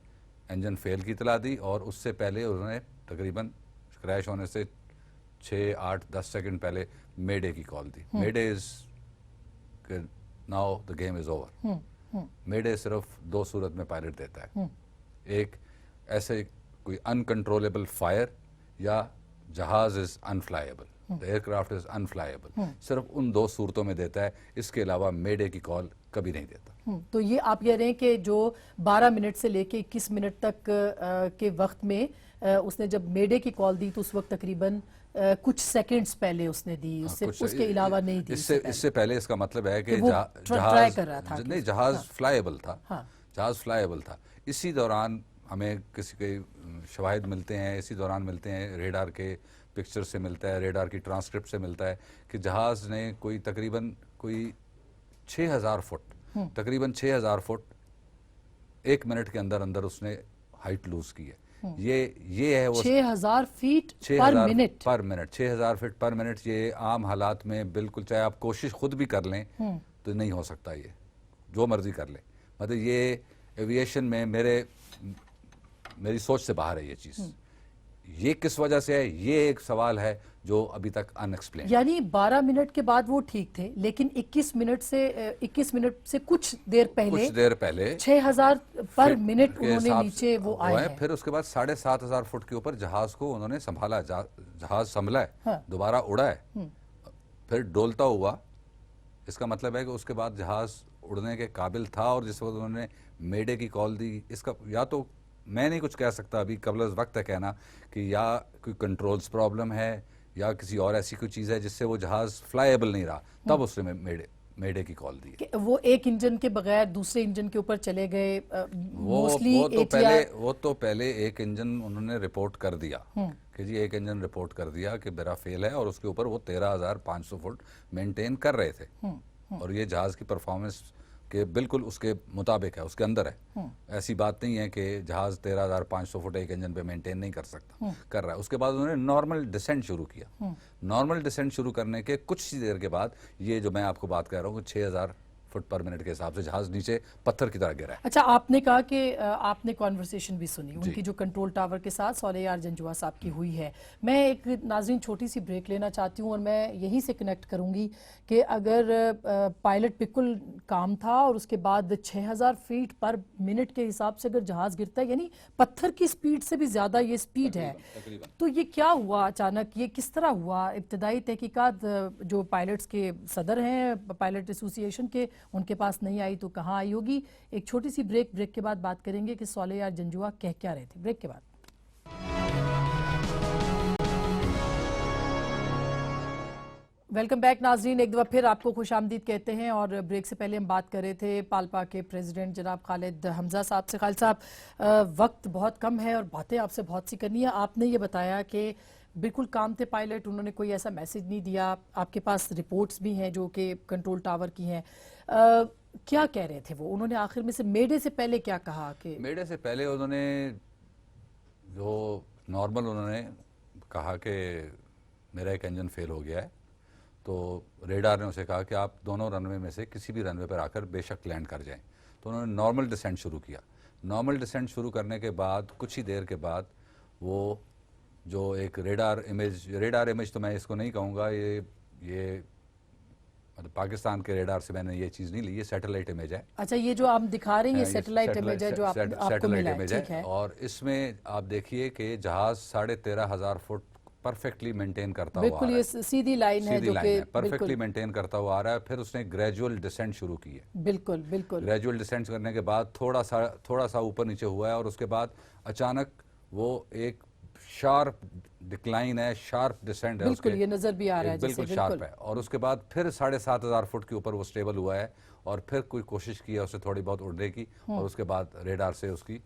S3: انجن فیل کی اطلاع دی, اور اس سے پہلے انہوں نے تقریباً کریش ہونے سے 6 8 10 سیکنڈ پہلے مے ڈے کی کال دی. مے ڈے از کہ now the game is over. May day صرف 2 صورت میں پائلٹ دیتا ہے, ایک ایسے کوئی انکنٹرولبل فائر, یا جہاز از انفلائیبل, دا ایئر کرافٹ از انفلائیبل. صرف ان 2 صورتوں میں دیتا ہے, اس کے علاوہ مے ڈے کی کال کبھی نہیں دیتا.
S1: تو یہ آپ کہہ رہے ہیں کہ جو 12 منٹ سے لے کے 21 منٹ تک کے وقت میں اس نے جب میڈے کی کال دی تو اس وقت تقریباً کچھ سیکنڈز پہلے اس نے دی, اس کے علاوہ نہیں دی.
S3: اس سے پہلے اس کا مطلب ہے کہ جہاز فلائیبل تھا. اسی دوران ہمیں کسی کے شواہد ملتے ہیں, ریڈار کے پکچر سے ملتا ہے, ریڈار کی ٹرانسکرپٹ سے ملتا ہے کہ جہاز نے تقریباً 6,000 فٹ 1 منٹ کے اندر اس نے ہائٹ لوز کی ہے. یہ ہے وہ
S1: 6,000 feet per minute
S3: 6,000 feet per minute. یہ عام حالات میں بالکل, چاہے آپ کوشش خود بھی کر لیں تو نہیں ہو سکتا, یہ جو مرضی کر لیں. مطلب یہ ایویشن میں میری سوچ سے باہر ہے یہ چیز. یہ کس وجہ سے ہے, یہ ایک سوال ہے جو ابھی تک ان ایکسپلین.
S1: یعنی 12 منٹ کے بعد وہ ٹھیک تھے, لیکن 21 منٹ سے کچھ دیر پہلے 6,000 پر منٹ انہوں نے نیچے وہ آئے ہیں.
S3: پھر اس کے بعد 7,500 فٹ کے اوپر جہاز کو انہوں نے سنبھالا, جہاز سنبھلا ہے, دوبارہ اڑا ہے, پھر ڈولتا ہوا اس کا مطلب ہے کہ اس کے بعد جہاز اڑنے کے قابل تھا، اور جس وقت انہوں نے مے ڈے کی کال دی، اس کا یا تو میں نہیں کچھ کہہ سکتا ابھی قبل از وقت ہے کہنا کہ یا کوئی کنٹرولز پرابلم ہے یا کسی اور ایسی کوئی چیز ہے جس سے وہ جہاز فلائی ایبل نہیں رہا، تب اس نے مے ڈے کی کال دی ہے۔
S1: کہ وہ ایک انجن کے بغیر دوسرے انجن کے اوپر چلے گئے، موسٹلی
S3: وہ تو پہلے ایک انجن انہوں نے رپورٹ کر دیا کہ جی ایک انجن رپورٹ کر دیا کہ میرا فیل ہے، اور اس کے اوپر وہ 13,500 فٹ مینٹین کر رہے تھے، اور یہ جہاز کی پرفارمنس کہ بالکل اس کے مطابق ہے، اس کے اندر ہے، ایسی بات نہیں ہے کہ جہاز 13,500 فٹ ایک انجن پہ مینٹین نہیں کر سکتا، کر رہا ہے۔ اس کے بعد انہوں نے نارمل ڈسینٹ شروع کیا، نارمل ڈسینٹ شروع کرنے کے کچھ ہی دیر کے بعد یہ جو میں آپ کو بات کہہ رہا ہوں کہ 6,000 فٹ پر منٹ کے حساب سے جہاز نیچے پتھر کی طرح گرا ہے۔
S1: اچھا، آپ نے کہا کہ آپ نے کانورسیشن بھی سنی ان کی جو کنٹرول ٹاور کے ساتھ صالح جنجوعہ صاحب کی ہوئی ہے۔ میں ایک ناظرین چھوٹی سی بریک لینا چاہتی ہوں، اور میں یہیں سے کنیکٹ کروں گی کہ اگر پائلٹ بالکل کام تھا اور اس کے بعد 6,000 فیٹ پر منٹ کے حساب سے اگر جہاز گرتا ہے، یعنی پتھر کی سپیڈ سے بھی زیادہ یہ سپیڈ ہے، تو یہ کیا ہوا اچانک، یہ کس طرح ہوا؟ ابتدائی تحقیقات جو پائلٹس کے صدر ہیں پائلٹ ایسوسی ایشن کے، ان کے پاس نہیں آئی تو کہاں آئی ہوگی؟ ایک چھوٹی سی بریک کے بعد بات کریں گے کہ صالح جنجوعہ کہہ کیا رہے تھے۔ بریک کے بعد ویلکم بیک ناظرین، ایک دفعہ پھر آپ کو خوش آمدید کہتے ہیں، اور بریک سے پہلے ہم بات کر رہے تھے پالپا کے پریزیڈنٹ جناب خالد حمزہ صاحب سے۔ خالد صاحب، وقت بہت کم ہے اور باتیں آپ سے بہت سی کرنی ہے۔ آپ نے یہ بتایا کہ بالکل کام تھے پائلٹ، انہوں نے کوئی ایسا میسج نہیں دیا، آپ کے پاس رپورٹس بھی ہیں جو کہ کنٹرول ٹاور کی ہیں، کیا کہہ رہے تھے وہ؟ انہوں نے آخر میں سے میڈے سے پہلے کیا کہا؟ کہ
S3: میڈے سے پہلے انہوں نے جو نارمل انہوں نے کہا کہ میرا ایک انجن فیل ہو گیا ہے، تو ریڈار نے اسے کہا کہ آپ دونوں رن وے میں سے کسی بھی رن وے پر آ کر بے شک لینڈ کر جائیں، تو انہوں نے نارمل ڈسینٹ شروع کیا۔ نارمل ڈسینٹ شروع کرنے کے بعد کچھ ہی دیر کے بعد وہ جو ایک ریڈار امیج تو میں اس کو نہیں کہوں گا، یہ مطلب پاکستان کے ریڈار سے میں نے یہ چیز نہیں لی، یہ سیٹلائٹ امیج ہے۔
S1: اچھا، یہ جو آپ دکھا رہے ہیں یہ سیٹلائٹ امیج ہے جو آپ کو ملا ہے، ٹھیک ہے۔
S3: اور اس میں آپ دیکھیے کہ جہاز 13,500 فٹ پرفیکٹلی مینٹین کرتا ہوا
S1: بالکل یہ سیدھی لائن ہے جو کہ
S3: پرفیکٹلی مینٹین کرتا ہوا آ رہا ہے۔ پھر اس نے گریجول ڈسینٹ شروع کی ہے،
S1: بالکل بالکل
S3: گریجول ڈسینٹ کرنے کے بعد تھوڑا سا اوپر نیچے ہوا ہے، اور اس کے بعد اچانک وہ ایک شارپ ڈکلائن ہے، شارپ ڈسینٹ ہے،
S1: بالکل یہ نظر بھی آ رہا ہے
S3: بالکل شارپ ہے، اور اس کے بعد پھر 7,500 فٹ کے اوپر وہ سٹیبل ہوا ہے، اور پھر کوئی کوشش کی ہے اسے تھوڑی بہت اڑنے کی، اور اس کے بعد ریڈار سے اس کی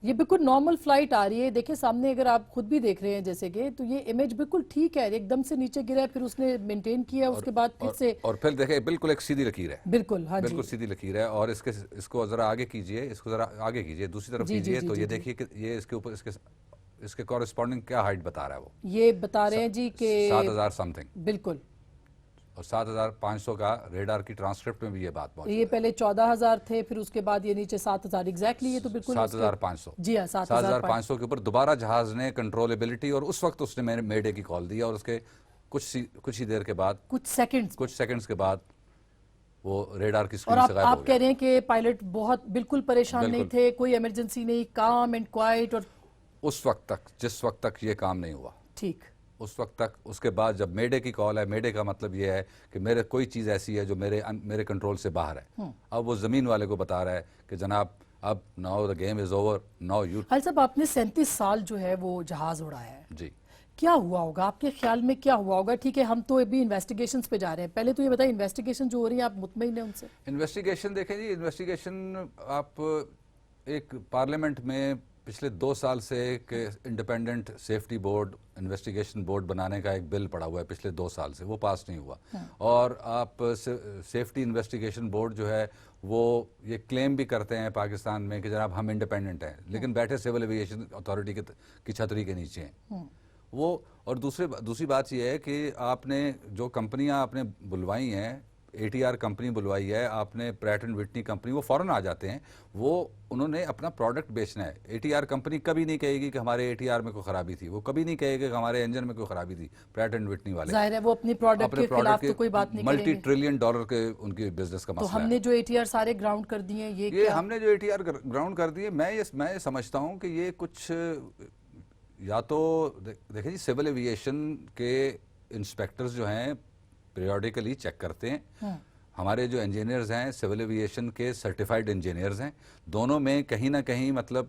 S1: یہ بالکل نارمل فلائٹ آ رہی ہے۔ دیکھیں سامنے اگر آپ خود بھی دیکھ رہے ہیں جیسے کہ، تو یہ امیج بالکل ٹھیک ہے، ایک دم سے نیچے گرا ہے، پھر اس نے مینٹین کیا، اس کے بعد پھر سے
S3: اور پھر دیکھیں بالکل ایک سیدھی لکیر ہے،
S1: بالکل ہاں جی
S3: بالکل سیدھی لکیر ہے، اور اس کو ذرا آگے کیجئے، اس کو ذرا آگے کیجئے، دوسری طرف کیجئے، تو یہ دیکھیے کہ یہ اس کے اوپر اس کے کورسپونڈنگ کیا ہائٹ بتا رہا ہے، وہ
S1: یہ بتا رہے ہیں جی کہ
S3: 7,000 سم تھنگ،
S1: بالکل،
S3: اور 7,500 کا ریڈار کی ٹرانسکرپٹ میں بھی یہ بات موجود ہے۔
S1: یہ پہلے 14,000 تھے، پھر اس کے بعد یہ نیچے 7,000 ایگزیکٹلی، یہ تو بالکل
S3: 7,500
S1: جی ہاں
S3: 7,500 کے اوپر دوبارہ جہاز نے کنٹرولبلٹی، اور اس وقت اس نے میڈے کی کال دی، اور اس کے کچھ ہی دیر کے بعد،
S1: کچھ سیکنڈز
S3: کے بعد وہ ریڈار کی
S1: اور
S3: اسکرین سے غائب ہو
S1: آپ کہہ رہے ہیں کہ پائلٹ بہت بالکل پریشان نہیں تھے، کوئی ایمرجنسی نہیں، کام اینڈ کوائٹ، اور
S3: اس وقت تک جس وقت تک یہ کام نہیں ہوا،
S1: ٹھیک
S3: اس وقت تک، اس کے بعد جب میڈے کی کال ہے، میڈے کا مطلب یہ ہے کہ میرے کوئی چیز ایسی ہے جو میرے کنٹرول سے باہر ہے، اب وہ زمین والے کو بتا رہا ہے کہ جناب اب now the game is over, now you.
S1: Khalid sahib, آپ نے 37 سال جو ہے وہ جہاز اڑایا ہے،
S3: جی،
S1: کیا ہوا ہوگا آپ کے خیال میں؟ کیا ہوا ہوگا؟ ٹھیک ہے ہم تو ابھی انویسٹیگیشنز پہ جا رہے ہیں، پہلے تو یہ بتائیں انویسٹیگیشن جو ہو رہی ہے آپ مطمئن ہیں ان سے؟
S3: انویسٹیگیشن دیکھیں جی، انویسٹیگیشن آپ ایک پارلیمنٹ میں پچھلے 2 سال سے ایک independent safety board, investigation board بنانے کا ایک بل پڑا ہوا ہے پچھلے 2 سال سے، وہ پاس نہیں ہوا، اور آپ سیفٹی انویسٹیگیشن بورڈ جو ہے وہ یہ کلیم بھی کرتے ہیں پاکستان میں کہ جناب ہم انڈیپینڈنٹ ہیں، لیکن بیٹھے سول ایویشن اتھارٹی کی چھتری کے نیچے ہیں وہ۔ اور دوسری بات یہ ہے کہ آپ نے جو کمپنیاں آپ نے بلوائی ہیں، ATR کمپنی بلوائی ہے آپ نے، پریٹ اینڈ وٹنی کمپنی، وہ فوراً آ جاتے ہیں، وہ انہوں نے اپنا پروڈکٹ بیچنا ہے۔ ATR کمپنی کبھی نہیں کہے گی کہ ہمارے ATR میں کوئی خرابی تھی، وہ کبھی نہیں کہے گی کہ ہمارے انجن میں کوئی خرابی تھی، پریٹ اینڈ وٹنی والے
S1: ظاہر ہے وہ اپنی پروڈکٹ کے خلاف تو کوئی بات نہیں کریں گے۔
S3: ملٹی ٹریلین ڈالر کے ان کی بزنس کا مسئلہ ہے۔
S1: تو ہم نے جو ATR سارے گراؤنڈ کر دیے ہیں،
S3: یہ ہم نے جو ATR گراؤنڈ کر دیے، میں یہ سمجھتا ہوں کہ یہ کچھ، یا تو دیکھیں جی سول ایویشن کے انسپیکٹرز جو ہیں پیریوڈیکلی چیک کرتے ہیں، ہمارے جو انجینئرز ہیں سول ایویشن کے سرٹیفائڈ انجینئرز ہیں, دونوں میں کہیں نہ کہیں مطلب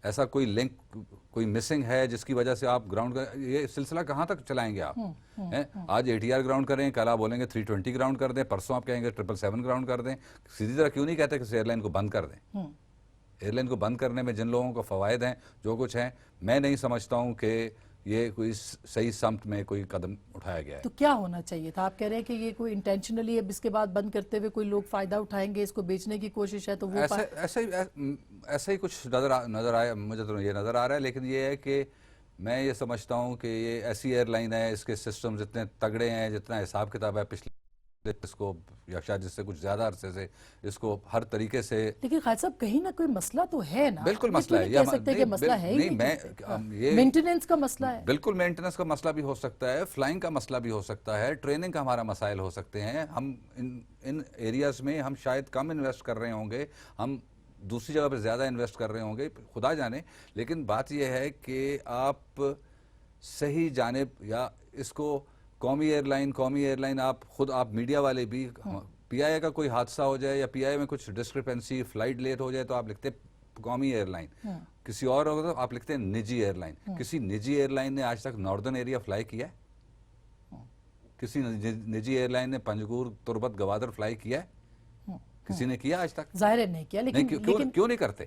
S3: ایسا کوئی لنک کوئی مسنگ ہے جس کی وجہ سے آپ گراؤنڈ کا یہ سلسلہ کہاں تک چلائیں گے آپ؟ آج ATR گراؤنڈ کریں, کل آپ بولیں گے 320 گراؤنڈ کر دیں, پرسوں آپ کہیں گے 777 گراؤنڈ کر دیں. سیدھی طرح کیوں نہیں کہتے کہ اس ایئر لائن کو بند کر دیں؟ ایئر لائن کو بند کرنے میں جن لوگوں کو فوائد ہیں جو کچھ ہیں, میں نہیں سمجھتا ہوں کہ یہ کوئی صحیح سمت میں کوئی قدم اٹھایا گیا ہے.
S1: تو کیا ہونا چاہیے تھا؟ آپ کہہ رہے ہیں کہ یہ کوئی انٹینشنلی اب اس کے بعد بند کرتے ہوئے کوئی لوگ فائدہ اٹھائیں گے, اس کو بیچنے کی کوشش ہے, تو وہ
S3: ایسا ہی کچھ نظر آیا مجھے, تو یہ نظر آ رہا ہے. لیکن یہ ہے کہ میں یہ سمجھتا ہوں کہ یہ ایسی ایئر لائن ہے, اس کے سسٹم اتنے تگڑے ہیں, جتنا حساب کتاب ہے پچھلے اس کو یا شاید جس سے کچھ زیادہ عرصے سے اس کو ہر طریقے سے.
S1: لیکن خالد صاحب کہیں نہ کوئی مسئلہ تو ہے نا؟
S3: بالکل مسئلہ ہے,
S1: کہہ سکتے کہ مسئلہ ہے ہی نہیں, مینٹیننس کا مسئلہ ہے.
S3: بالکل مینٹیننس کا مسئلہ بھی ہو سکتا ہے, فلائنگ کا مسئلہ بھی ہو سکتا ہے, ٹریننگ کا ہمارا مسائل ہو سکتے ہیں. ہم ان ایریاز میں ہم شاید کم انویسٹ کر رہے ہوں گے, ہم دوسری جگہ پہ زیادہ انویسٹ کر رہے ہوں گے, خدا جانے. لیکن بات یہ ہے کہ آپ صحیح جانب یا اس کو قومی ایئر لائن آپ خود آپ میڈیا والے بھی, پی آئی اے کا کوئی حادثہ ہو جائے یا پی آئی اے میں کچھ ڈسکرپنسی, فلائٹ لیٹ ہو جائے تو آپ لکھتے قومی ایئر لائن, کسی اور ہوگا تو آپ لکھتے ہیں نجی ایئر لائن. کسی نجی ایئر لائن نے آج تک ناردرن ایریا فلائی کیا ہے؟ کسی نجی ایئر لائن نے پنجگور, تربت, گوادر فلائی کیا ہے؟ کسی نے کیا آج تک؟
S1: ظاہر ہے نہیں کیا. لیکن
S3: کیوں نہیں کرتے؟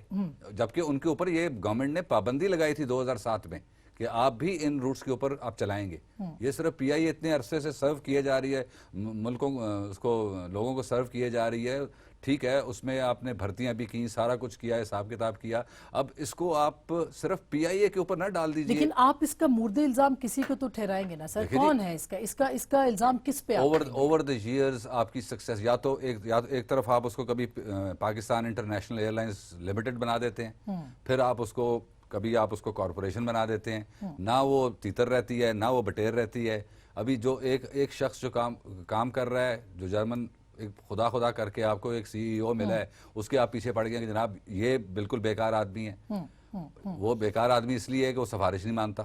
S3: جبکہ ان کے اوپر یہ گورنمنٹ نے پابندی لگائی تھی 2007 میں کہ آپ بھی ان روٹس کے اوپر آپ چلائیں گے. یہ صرف پی آئی اتنے عرصے سے سرو کیے جا رہی ہے ملکوں اس کو, لوگوں کو سرو کیے جا رہی ہے, ٹھیک ہے, اس میں آپ نے بھرتیاں بھی کی, سارا کچھ کیا ہے, حساب کتاب کیا. اب اس کو آپ صرف پی آئی اے کے اوپر نہ ڈال دیجیے.
S1: لیکن آپ اس کا مورد الزام کسی کو تو ٹھہرائیں گے نا سر, کون ہے اس کا الزام کس پہ؟
S3: اوور دی ایئرز آپ کی سکسیس, یا تو ایک طرف آپ اس کو کبھی Pakistan international air lines limited بنا دیتے ہیں, پھر آپ اس کو کبھی آپ اس کو کارپوریشن بنا دیتے ہیں, نہ وہ تیتر رہتی ہے نہ وہ بٹیر رہتی ہے. ابھی جو ایک شخص جو کام کر رہا ہے, جو جرمن خدا کر کے آپ کو ایک CEO ملا ہے, اس کے آپ پیچھے پڑ گئے کہ جناب یہ بالکل بیکار آدمی ہے. وہ بیکار آدمی اس لیے ہے کہ وہ سفارش نہیں مانتا,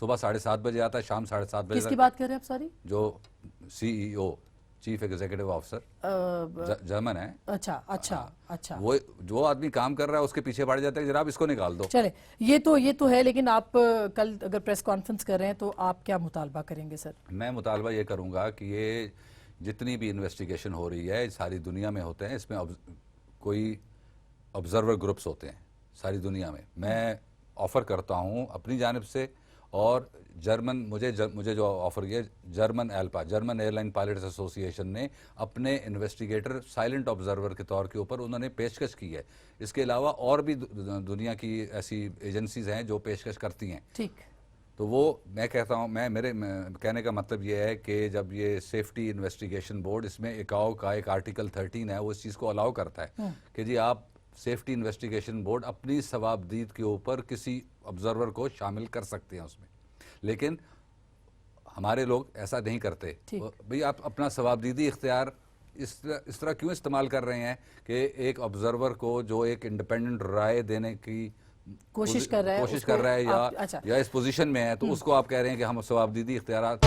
S3: صبح 7:30 بجے آتا ہے, شام 7:30 بجے.
S1: کس کی بات کر رہے ہیں آپ؟ سوری,
S3: جو CEO chief executive officer German ہے.
S1: اچھا,
S3: وہ جو آدمی کام کر رہا ہے اس کے پیچھے پڑ جاتا ہے کہ جناب اس کو نکال دو.
S1: چلے, یہ تو ہے. لیکن آپ کل اگر پریس کانفرنس کر رہے ہیں تو آپ کیا مطالبہ کریں گے سر؟
S3: میں مطالبہ یہ کروں گا کہ یہ جتنی بھی انویسٹیگیشن ہو رہی ہے ساری دنیا میں ہوتے ہیں, اس میں کوئی آبزرور گروپس ہوتے ہیں ساری دنیا میں. میں آفر کرتا ہوں اپنی جانب سے, اور مجھے جو آفر کیا German ALPA, German airline pilots association نے اپنے انویسٹیگیٹر سائلنٹ آبزرور کے طور کے اوپر انہوں نے پیشکش کی ہے. اس کے علاوہ اور بھی دنیا کی ایسی ایجنسیز ہیں جو پیشکش کرتی ہیں.
S1: ٹھیک,
S3: تو وہ میں کہتا ہوں, میرے کہنے کا مطلب یہ ہے کہ جب یہ سیفٹی انویسٹیگیشن بورڈ, اس میں ایک آرٹیکل 13 ہے, وہ اس چیز کو الاؤ کرتا ہے کہ جی آپ سیفٹی انویسٹیگیشن بورڈ اپنی ثوابدید کے اوپر کسی آبزرور کو شامل کر سکتے ہیں اس میں. لیکن ہمارے لوگ ایسا نہیں کرتے. بھئی آپ اپنا ثوابدیدی اختیار اس طرح کیوں استعمال کر رہے ہیں کہ ایک آبزرور کو جو ایک انڈیپینڈنٹ رائے دینے کی
S1: کوشش کر رہا ہے
S3: یا اس پوزیشن میں ہے, تو اس کو آپ کہہ رہے ہیں کہ ہم ثوابدیدی اختیارات